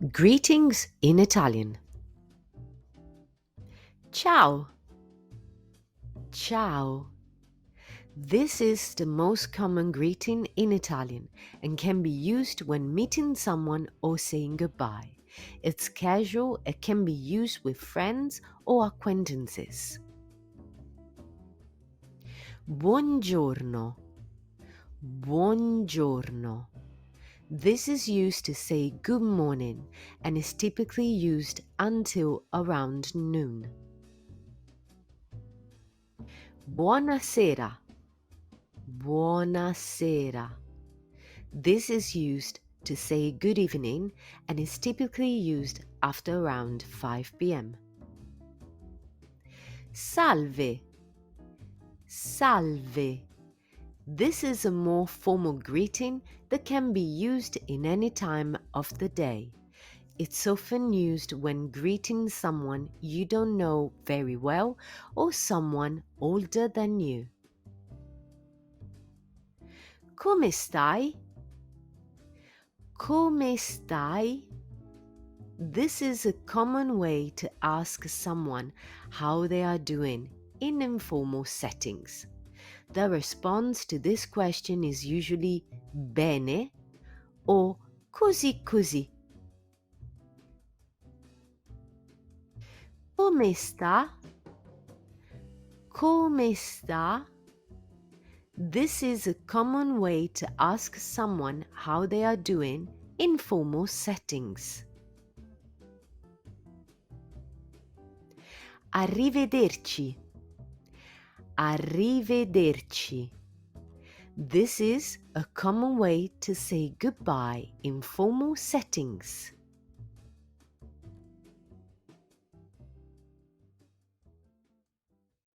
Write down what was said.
Greetings in Italian. Ciao. Ciao. This is the most common greeting in Italian and can be used when meeting someone or saying goodbye. It's casual and can be used with friends or acquaintances. Buongiorno. Buongiorno. This is used to say good morning and is typically used until around noon. Buonasera. Buonasera. This is used to say good evening and is typically used after around 5 p.m. Salve. Salve. This is a more formal greeting that can be used in any time of the day. It's often used when greeting someone you don't know very well or someone older than you. Come stai? Come stai? This is a common way to ask someone how they are doing in informal settings. The response to this question is usually bene or così così. Come sta? Come sta? This is a common way to ask someone how they are doing in formal settings. Arrivederci. Arrivederci. This is a common way to say goodbye in formal settings.